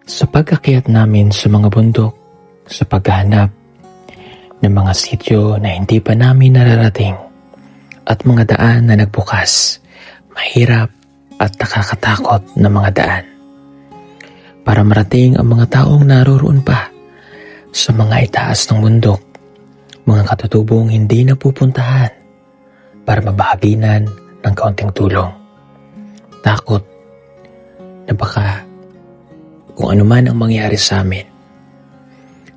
Sa pag-akyat namin sa mga bundok, sa paghahanap ng mga sityo na hindi pa namin nararating at mga daan na nagbukas, mahirap at nakakatakot na mga daan. Para marating ang mga taong naroroon pa sa mga itaas ng bundok, mga katutubong hindi napupuntahan para mabahaginan ng kaunting tulong. Takot na baka kung ano man ang mangyari sa amin.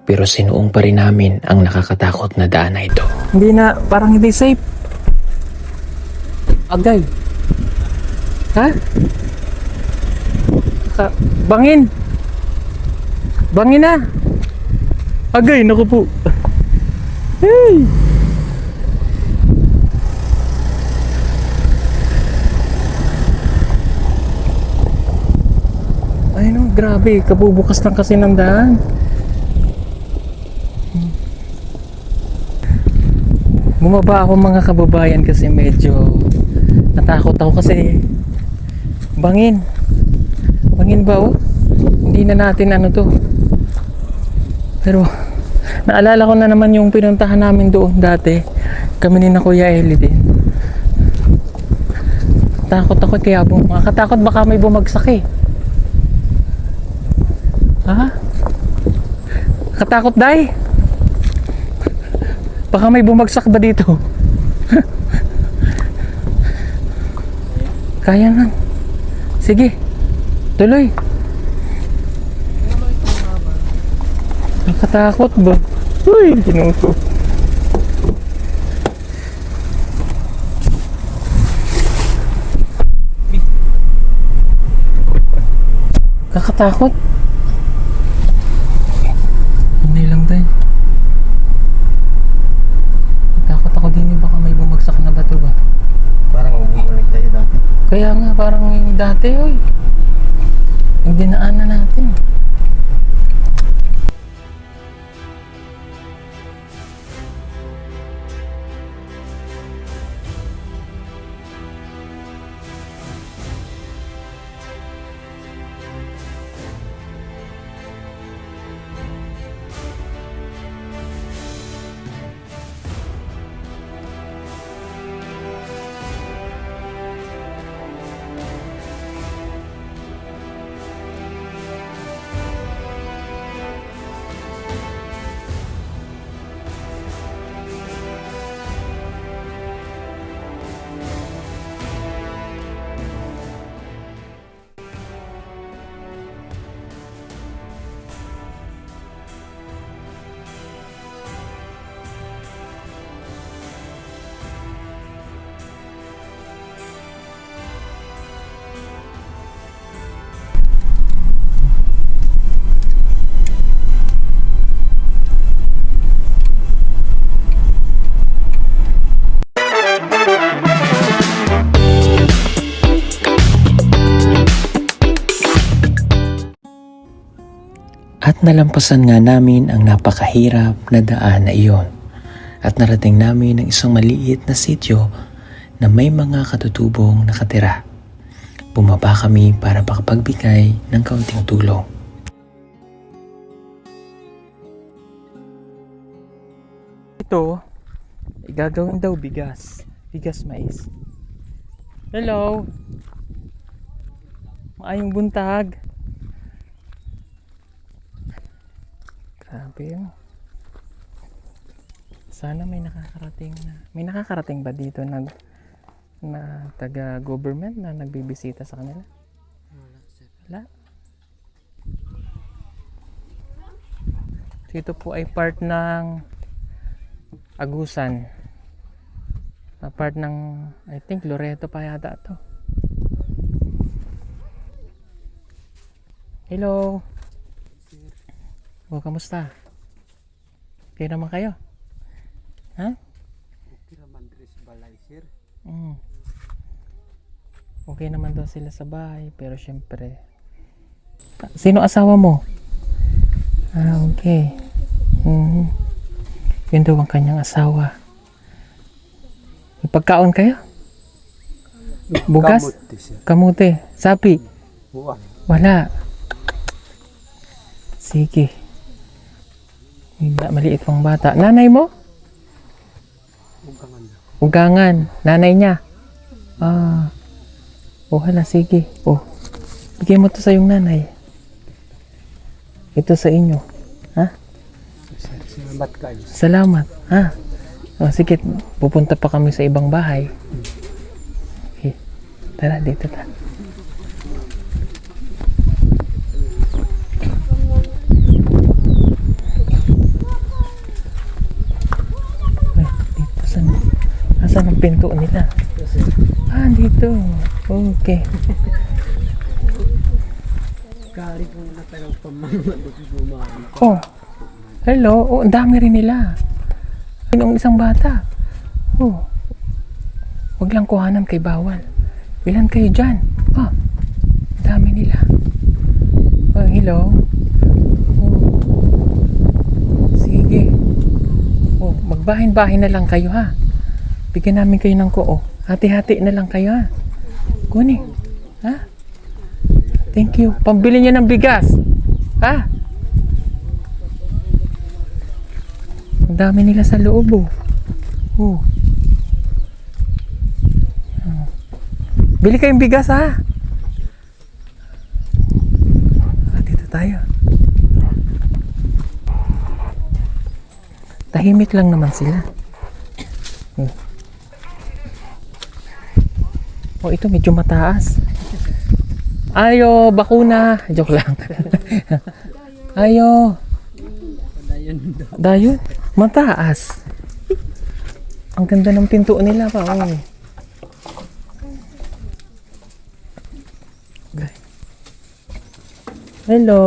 Pero sinuong pa rin namin ang nakakatakot na daan na ito. Hindi na, parang hindi safe. Agay. Ha? Bangin. Bangin na. Agay, naku po. Hey! Ay no, grabe. Kabubukas lang kasi ng daan. Bumaba ako mga kababayan kasi medyo natakot ako kasi bangin ba oh? Hindi na natin ano to, pero naalala ko na naman yung pinuntahan namin doon dati, kami ni na Kuya Eli din. Takot ako kaya makakatakot baka may bumagsak eh. Ha? Katakot dai, baka may bumagsak ba dito? Kaya na. Sige. Tuloy. Nakatakot ba? Uy, ginuto. Kakatakot. Hindi lang tayo. Takot ako din eh, baka may bumagsak na bato ba? Parang bumalik tayo dati. Kaya nga parang yung dati oy. Yung dinaanan natin. At nalampasan nga namin ang napakahirap na daan na iyon. At narating namin ang isang maliit na sityo na may mga katutubong nakatira. Bumaba kami para makapagbigay ng kaunting tulong. Ito, gagawin daw bigas. Bigas mais. Hello. Maayong buntag. Grabe yun. Sana may nakakarating na. May nakakarating ba dito na taga-government na nagbibisita sa kanila? Wala. Ito po ay part ng Agusan. Part ng, I think, Loreto pa yata to. Hello. O, kamusta? Okay naman kayo? Ha? Okay naman Dres balay sir. Okay naman daw sila sa bahay, pero syempre. Sino asawa mo? Ah, okay. Yun daw ang kanyang asawa. May pagkaon kayo? Bugas? Kamote sir. Kamote? Sapi? Buwan. Wala. Sige. Maliit pang bata. Nanay mo? Ugangan na. Ugangan. Nanay niya. Ah. Oh, hala, sige. Oh. Bigay mo to sa yung nanay. Ito sa inyo. Ha? Sir, salamat kayo. Salamat. Ha? Oh, sige, pupunta pa kami sa ibang bahay. Okay. Tara, dito ta. Ay, dito. Asan ang pinto nila? Ah, dito. Okay. Kari ko na talagang pamamalit bumari. Oh. Hello. Oh, ang dami rin nila. Yung isang bata. Oh. Huwag lang kuhanan kay bawal. Ilan kayo dyan? Oh. Dami nila. Oh, hello. Oh. Sige. Oh, magbahin-bahin na lang kayo ha. Bigyan namin kayo ng ko. Oh. Hati-hati na lang kayo ha. Kunin. Ha? Thank you. Pambili niyo ng bigas. Ha? Ang dami nila sa loob oh. Oh. Bili kayong bigas ha. Dito tayo. Tahimik lang naman sila. Oh, ito medyo mataas. Ayo, bakuna. Joke lang. Ayo. Dayon. Mataas. Ang ganda ng pinto nila pa. Oh. Hello.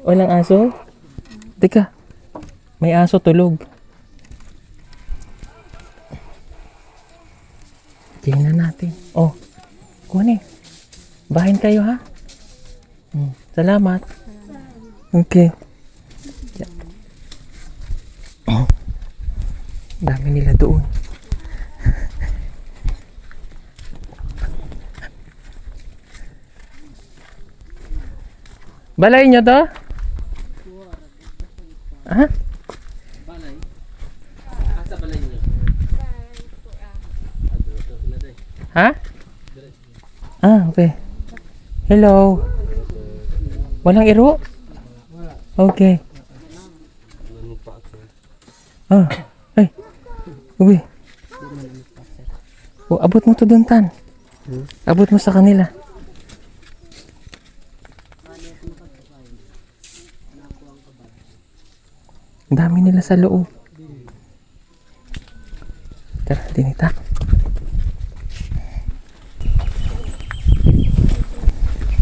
Walang aso? Teka. May aso tulog. Tingnan natin. Oh. Kunin. Bahin kayo ha. Salamat. Okay. Oh. Dami nila doon. Balay nyo to? Ha? Balay? Asa balay niyo? Ha? Ah, okay. Hello. Walang iro? Okay. Ah, ay. Uwi. Oh, abot mo to doon, Tan. Abot mo sa kanila. Ang dami nila sa loob. Tara, dinita.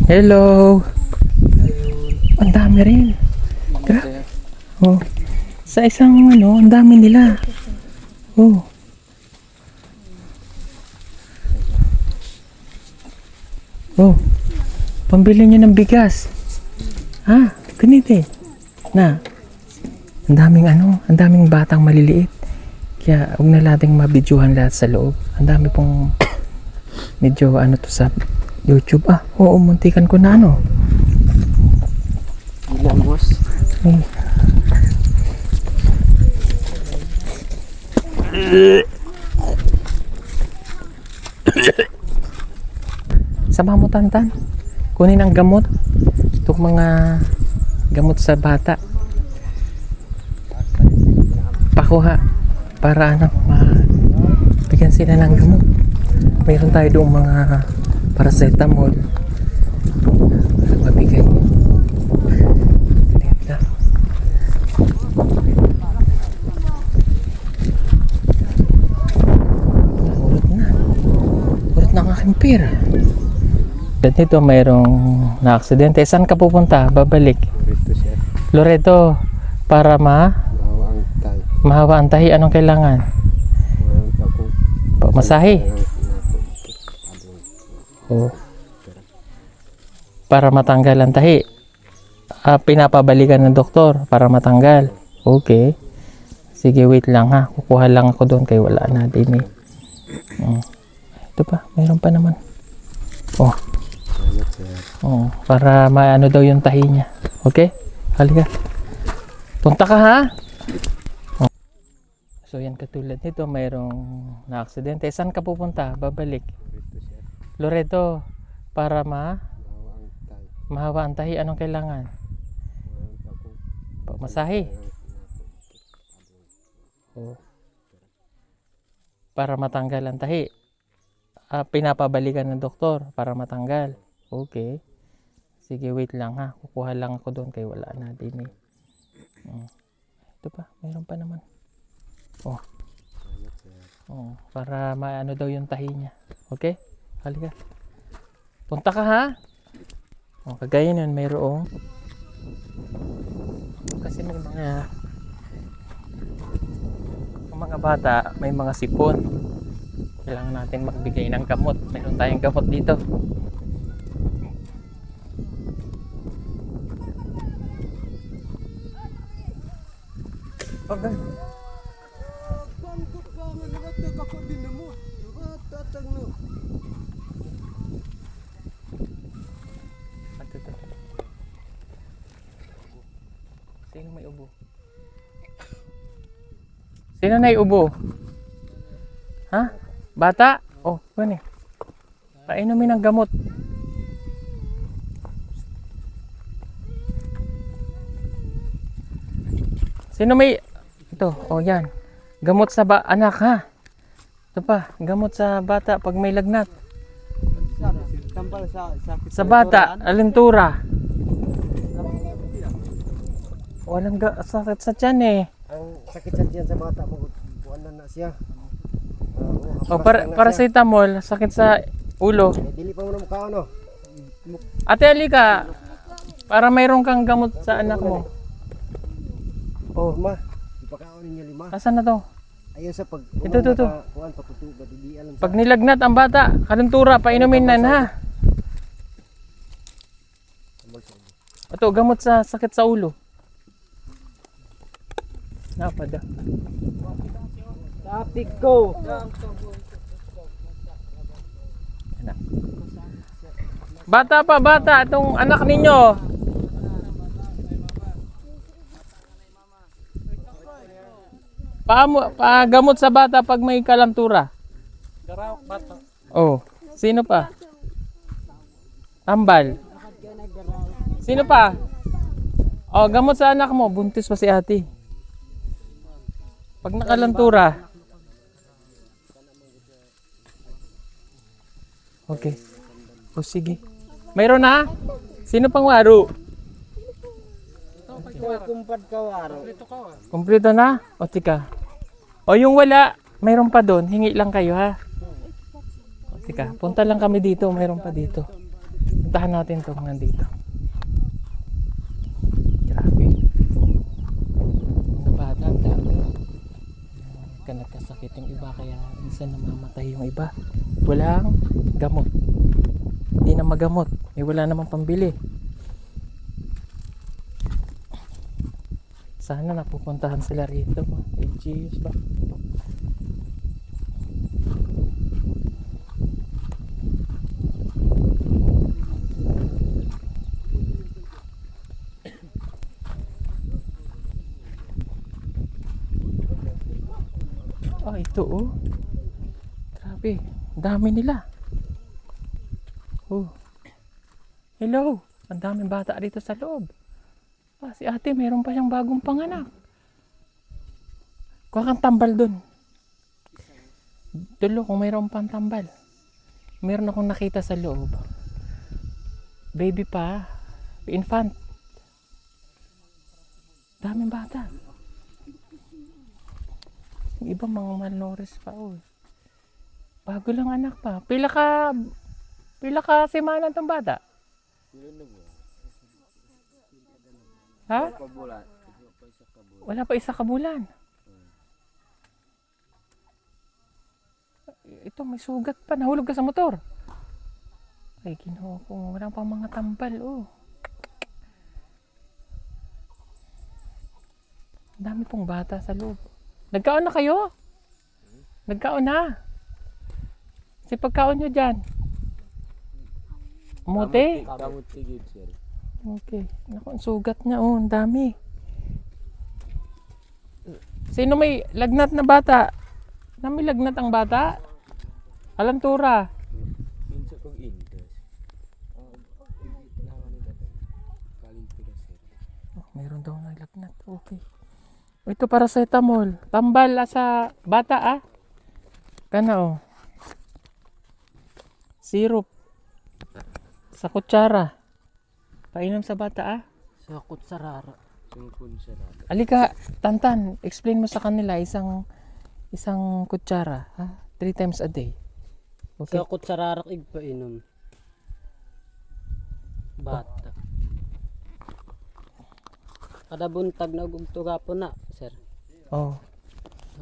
Hello. Ang dami rin. Grabe. Oh. Sa isang ang dami nila. Oh. Oh. Pambili nyo ng bigas. Ha? Ganito eh. Na. Ang daming batang maliliit. Kaya huwag na nating mabidyohan lahat sa loob. Ang dami pong medyo to sa YouTube. Ah, oo, muntikan ko na Ilan boss? Ay. Sama mo, Tantan. Kunin ang gamot. Itong mga gamot sa bata. Pakuha. Para bigyan sila ng gamot. Mayroon tayo doong mga paracetamol. Mabigay. Dito. Urot na ang aking pera. Dito mayroong na-aksidente. Saan ka pupunta? Babalik? Rito sir. Loreto. Para Mahawa ang tayo. mahawa ang tahi. Anong kailangan? Masahe. Oh. Para matanggal ang tahi. Pinapabalikan ng doktor para matanggal. Okay. Sige, wait lang ha. Kukuha lang ako doon kay wala na din eh. Ito pa, mayroon pa naman. Oh. Salamat sir. Oh, para maano daw yung tahi niya. Okay? Halika. Punta ka ha? Oh. So yan katulad nito, mayroong na-aksidente. Saan ka pupunta? Babalik? Loreto. Para mahawa ang tahi. Anong kailangan? Masahe. Oh. Para matanggal ang tahi. Pinapabalikan ng doktor para matanggal. Okay. Sige, wait lang ha. Kukuha lang ako doon kay wala na din eh. Ito pa, mayroon pa naman. Oh. Oh, para maano daw yung tahi niya. Okay? Halika. Punta ka ha. Oh, kagaya nun, mayroong. Kasi may mga bata, may mga sipon. Kailangan natin magbigay ng gamot. Mayroon tayong gamot dito. Okay. Sino may ubo? Sino na ubo? Ha? Bata? Oh, gani. Painumin ng gamot. Sino may... Ito, oh yan. Gamot sa anak ha. Ito pa, gamot sa bata pag may lagnat. Tambal Sa bata, alintura. Walang sakit sa tiyan eh. Ang sakit sa tiyan sa bata mo, buwan na siya. O paracetamol, sakit sa ulo. Dili pa mo na mukha no. Ate Alika, para mayroon kang gamot sa anak mo. Oh, Ma, ipakaon ninyo 5. asan na to? Ayun sa pag Ito. kuan patutu di alam Pag nilagnat ang bata, kalentura, painumin nan ha. Ito, gamot sa sakit sa ulo. Napada. Tapik ko. Bata pa, bata, itong anak ninyo. Gamot sa bata pag may kalantura. Oh, sino pa? Tambal. Sino pa? Oh, gamot sa anak mo, buntis pa si ate. Pag nakalantura. Okay. O sige. Mayroon na? Sino pang waro? Kumpad ka waro. Kompleto na? O tika. O yung wala, mayroon pa doon. Hingi lang kayo ha. O tika, punta lang kami dito. Mayroon pa dito. Puntahan natin itong nandito. Grabe. Mga bata, ang dami. Nagkasakit yung iba kaya minsan namamatay yung iba. Walang gamot. Hindi na magamot. Wala namang pambili. Sana napupuntahan sila rito. LGUs ba? Ito oh. Grabe. Dami nila. Oh. Hello. Ang daming bata dito sa loob. Si ate, mayroon pa siyang bagong panganak. Kuha kang tambal dun. Tulo kung mayroon pang tambal. Meron akong nakita sa loob. Baby pa. Infant. Daming bata. Yung iba mga malnourished pa. Oh. Bago lang anak pa. Pila ka semana tong bata? Ha? Wala pa isa ka bulan. Ito may sugat pa. Nahulog ka sa motor. Ay, Ginoo ko. Wala pang mga tambal. Oh. Dami pong bata sa loob. Nagkaon na kayo? Nagkaon na. Kasi pagkaon nyo dyan. Mote? Okay. Naku, ang sugat niya. Oh, ang dami. Sino may lagnat na bata? May lagnat ang bata? Alantura. Minsan kong indes. Kalintigas sir. Oh, meron daw naglagnat. Okay. Ito paracetamol. Tambal sa bata ah. Kana oh. Syrup. Sa kutsara. Painom sa bata ah. Sakot sarara. Tungkol sarara. Alika, Tantan, explain mo sa kanila isang kutsara, ha? 3 times a day. Okay. Sakot sarara igpainom. Bata. Kada buntag na ugtuga po na, sir. Oh.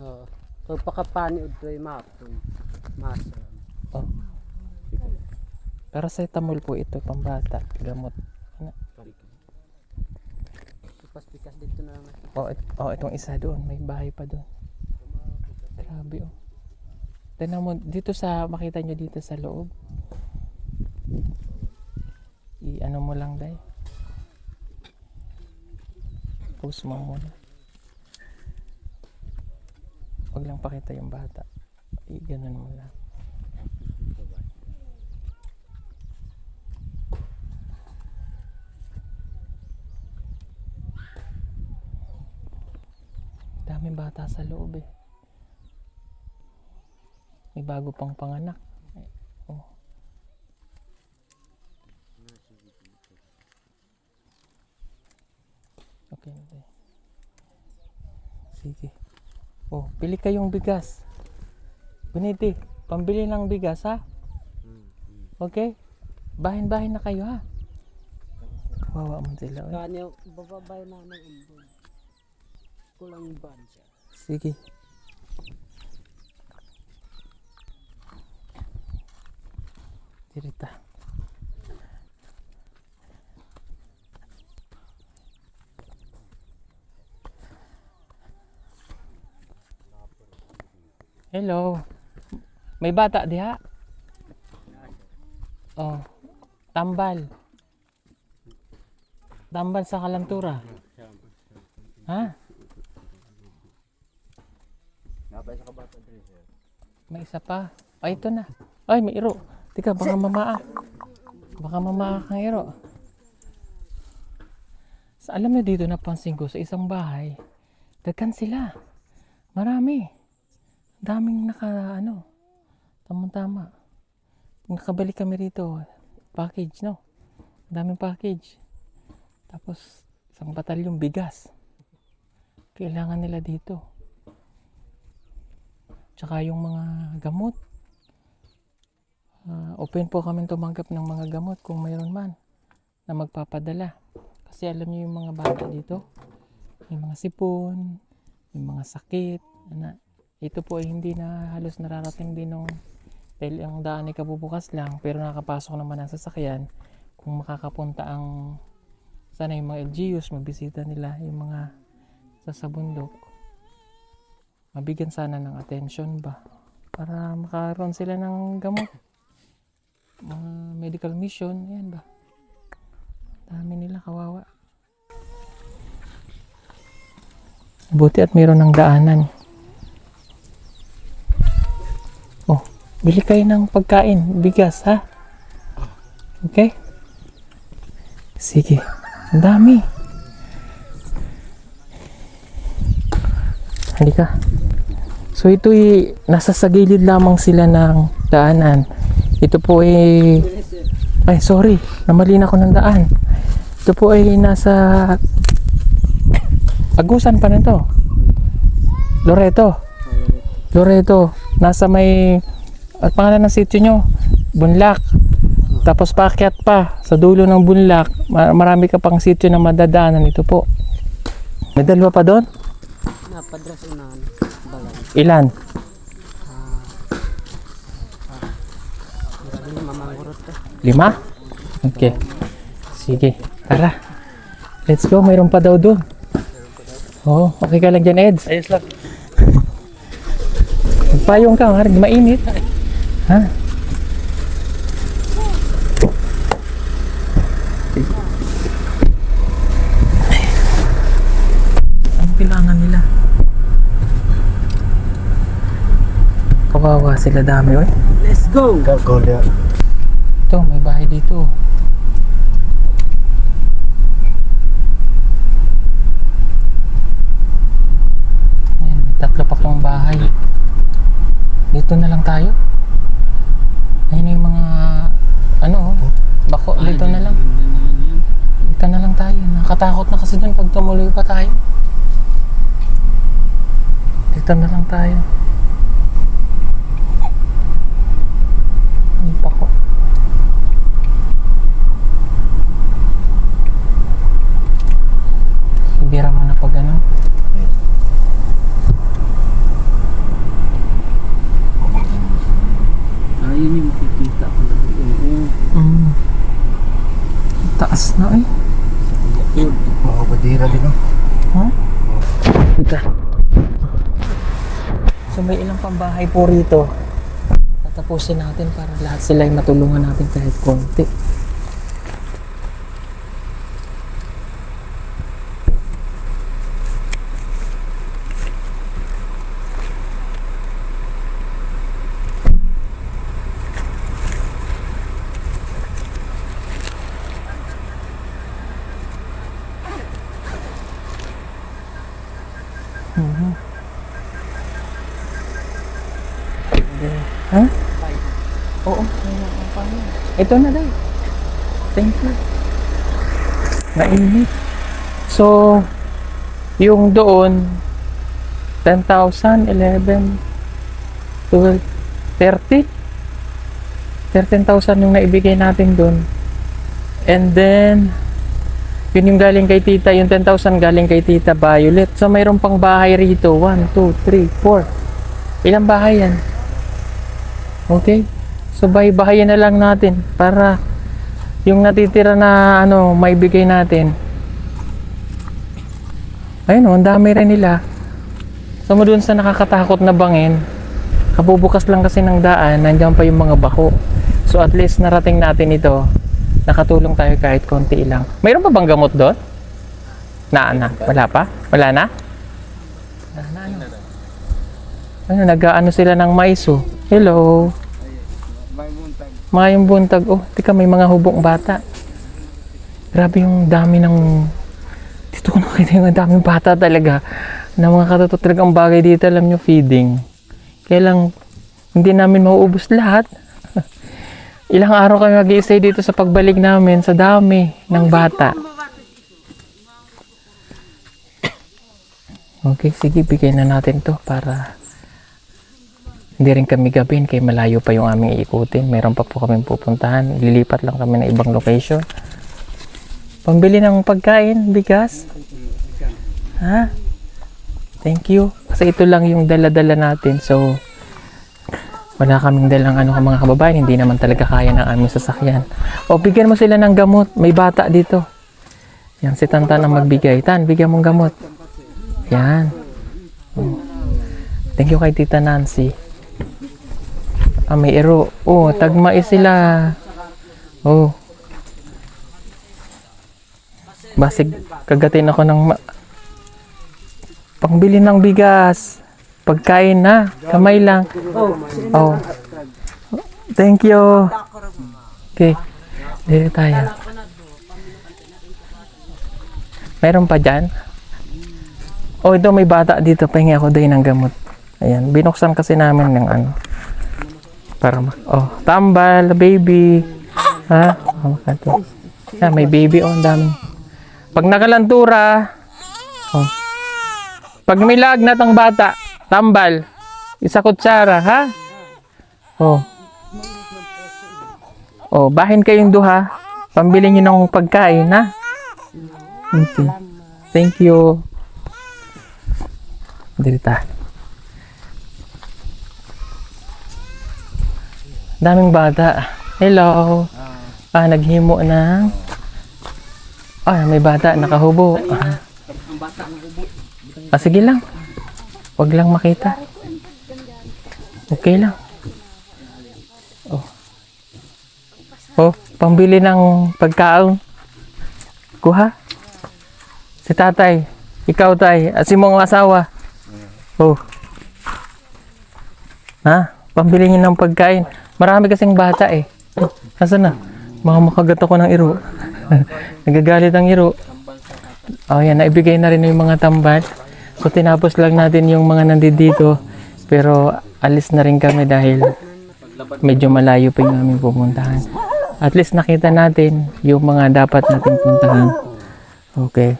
Oo. Pagpakapani udtoy mapon. Masa. Oh. Paracetamol po ito pambata, gamot. Pikas dito na lang. Oh, itong isa doon, may bahay pa doon. Grabe oh. Tignan mo dito makita nyo dito sa loob. I-ano mo lang dai. Post mo muna. Huwag lang pakita yung bata. I-ganon mo lang. Daming bata sa loob eh. May bago pang panganak. Oh. Okay na tayo. Sige. Oh, pili kayong bigas. Buniti, pambili ng bigas ha? Okay? Bahin-bahin na kayo ha? Kawawa mo sila. Kanyo bababay na ng umbon. Kulang ban siya. Sige. Dirita. Hello. May bata diha? Oh. Tambal. Tambal sa Kalantura. Ha? May isa pa. Ay, ito na. Ay, may iro. Tika, baka mamaa. Baka mamaa kang iro. Alam niyo dito napansin ko sa isang bahay, daghan sila. Marami. Daming tamang-tama. Nakabalik kami rito. Package, no? Daming package. Tapos, isang batalyong bigas. Kailangan nila dito. Tsaka yung mga gamot. Open po kami tumanggap ng mga gamot kung mayroon man na magpapadala. Kasi alam niyo yung mga bata dito, may mga sipon, may mga sakit. Ito po ay hindi na halos nararating din dahil ang daan ay kabubukas lang, pero nakapasok naman ang sasakyan. Kung makakapunta sana yung mga LGUs, mabisita nila yung mga sa bundok. Mabigyan sana ng attention ba para makaroon sila ng gamot, mga medical mission, yan ba, dami nila, kawawa. Buti at mayroon ng daanan. Oh, bili kayo ng pagkain, bigas ha. Okay, sige, ang dami. Halika. So ito'y nasa sa gilid lamang sila ng daanan. Ito po ay sorry, namali na ako ng daan. Ito po ay nasa Agusan pa na to. Loreto. Nasa may pangalan ng sitio nyo, Bunlak. Tapos paakyat pa sa dulo ng Bunlak, marami ka pang sitio na madadaanan. Ito po. May dalawa pa doon? Napadras unahan. Balay. Ilan? Mamangurot ka. 5? Okay. Sige, tara. Let's go, mayroon pa daw doon. Oo, okay ka lang dyan, Eds? Ayos lang. Magpayong ka, di mainit. Ha? Kawawa sila dami, oy. Let's go! Ito, may bahay dito. Ayan, may tatlo pa pang bahay. Dito na lang tayo. Ayun yung mga bako. Dito na lang. Dito na lang tayo. Nakatakot na kasi dun pag tumuloy pa tayo. Dito na lang tayo. Ang bako. Ibira mo na pag ano. Ayun yung makikita ko na yun. Taas na eh. Mga badira din, no? Ha? Ito. So may ilang pambahay po rito. Tatapusin natin para lahat sila ay matulungan natin kahit konti. Ha? Oo. Ito na daw. Thank you. Nainit. So, yung doon, 10,000, 11, 12, 30. 13,000 yung naibigay natin doon. And then, yun yung galing kay tita, yung 10,000 galing kay tita Violet. So, mayroon pang bahay rito. 1, 2, 3, 4. Ilang bahay yan? Okay? So, bahay-bahayan na lang natin para yung natitira na maibigay natin. Ayun, ang dami rin nila. So, dun sa nakakatakot na bangin, kabubukas lang kasi ng daan, nandiyan pa yung mga bako. So, at least narating natin ito. Nakatulong tayo kahit konti lang. Mayroon pa bang gamot doon? Wala pa? Wala na? Nag-aano sila ng mais, oh. Hello. Mayong buntag. Oh, tika, may mga hubong bata. Grabe yung dami ng... Dito ko nakita yung daming bata talaga. Na mga katoto talagang bagay dito, alam nyo, feeding. Kaya lang, hindi namin mauubos lahat. Ilang araw kami mag-i-stay dito sa pagbalik namin sa dami ng bata. Okay, sige, bigay na natin to para hindi rin kami gabin kay malayo pa yung aming iikutin. Meron pa po kami pupuntahan. Lilipat lang kami na ibang location. Pambili ng pagkain, bigas. Ha? Thank you. Kasi ito lang yung dala-dala natin. So, wala kaming dalang mga kababayan. Hindi naman talaga kaya ng aming sasakyan. O, bigyan mo sila ng gamot. May bata dito. Yan, si Tantan ang magbigay. Tan, bigyan mong gamot. Yan. Thank you kay Tita Nancy. May ero. Oh, tagmais sila. Oh. Basig, kagatin ako ng pangbili ng bigas. Pagkain na. Kamay lang. Oh. Thank you. Okay. Dito tayo. Meron pa dyan? Oh, ito may bata dito. Pahingi ako doon ng gamot. Ayan. Binuksan kasi namin ng para oh, tambal, baby. Ha? Oh, kato. Yeah, may baby. Oh, ang dami. Pag nakalantura, oh. Pag may lagnat ang bata, tambal. Isa kutsara, ha? Oh. Oh, bahin kayong duha. Pambili nyo ng pagkain, ha? Okay. Thank you. Dito. Daming bata. Hello. Naghimo na. May bata nakahubo. Ang bata ng ubo. Sige lang. Huwag lang makita. Okay lang. Oh, pambili ng pagkaon. Kuha. Si tatay. Ikaw, tay. At si mong asawa. Oh. Ha? Pambili niyo ng pagkain. Marami kasing bata eh. Nasaan na? Mga makagat ako ng iro. Nagagalit ang iro. Oh, yan. Naibigay na rin yung mga tambal. So, tinapos lang natin yung mga nandito. Pero, alis na rin kami dahil medyo malayo pa yung aming pupuntahan. At least nakita natin yung mga dapat natin puntahan. Okay.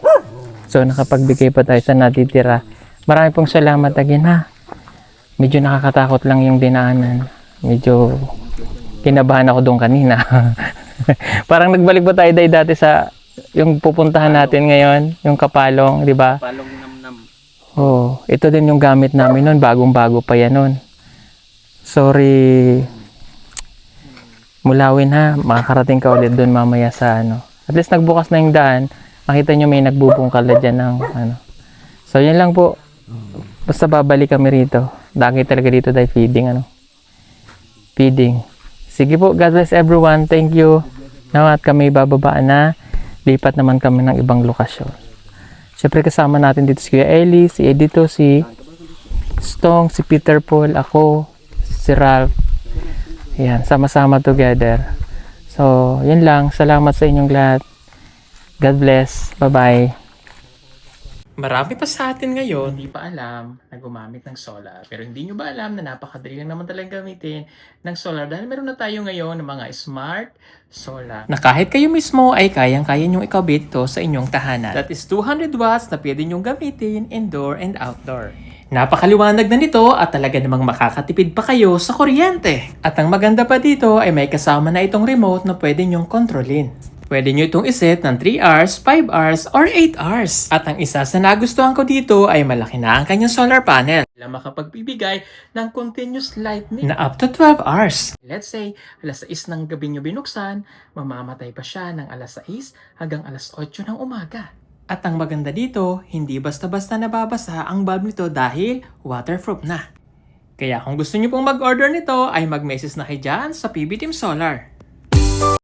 So, nakapagbigay pa tayo sa natitira. Marami pong salamat again ha. Medyo nakakatakot lang yung dinaanan. Medyo kinabahan ako doon kanina. Parang nagbalik ba tayo dati sa yung pupuntahan natin ngayon, yung Kapalong, di ba? Palong nam-nam. Oh, ito din yung gamit namin noon, bagong-bago pa yan noon. Sorry. Mulawin ha, makakarating ka ulit doon mamaya sa ano. At least nagbukas na yung daan. Makita nyo may nagbubungkal na dyan ng ano. So yun lang po. Basta babalik kami rito. Dagi talaga dito dahil feeding ano. Feeding. Sige po, God bless everyone. Thank you. Now at kami bababaan na. Lipat naman kami ng ibang lokasyon. Siyempre kasama natin dito si Kuya Eli, si Edito, si Stong, si Peter Paul, ako, si Ralph. Yan, sama-sama together. So, yun lang. Salamat sa inyong lahat. God bless. Bye-bye. Marami pa sa atin ngayon, hindi pa alam na gumamit ng solar. Pero hindi nyo ba alam na napakadali lang naman talagang gamitin ng solar dahil meron na tayo ngayon ng mga smart solar. Na kahit kayo mismo ay kayang-kaya nyong ikabit ito sa inyong tahanan. That is 200 watts na pwede nyong gamitin indoor and outdoor. Napakaliwanag na nito at talaga namang makakatipid pa kayo sa kuryente. At ang maganda pa dito ay may kasama na itong remote na pwede nyong kontrolin. Pwede nyo itong iset ng 3 hours, 5 hours, or 8 hours. At ang isa sa nagustuhan ko dito ay malaki na ang kanyang solar panel. Na makapagbibigay ng continuous lightning na up to 12 hours. Let's say, alas 6 ng gabi nyo binuksan, mamamatay pa siya ng alas 6 hanggang alas 8 ng umaga. At ang maganda dito, hindi basta-basta nababasa ang bulb nito dahil waterproof na. Kaya kung gusto nyo pong mag-order nito ay mag-message na kayo dyan sa PB Team Solar.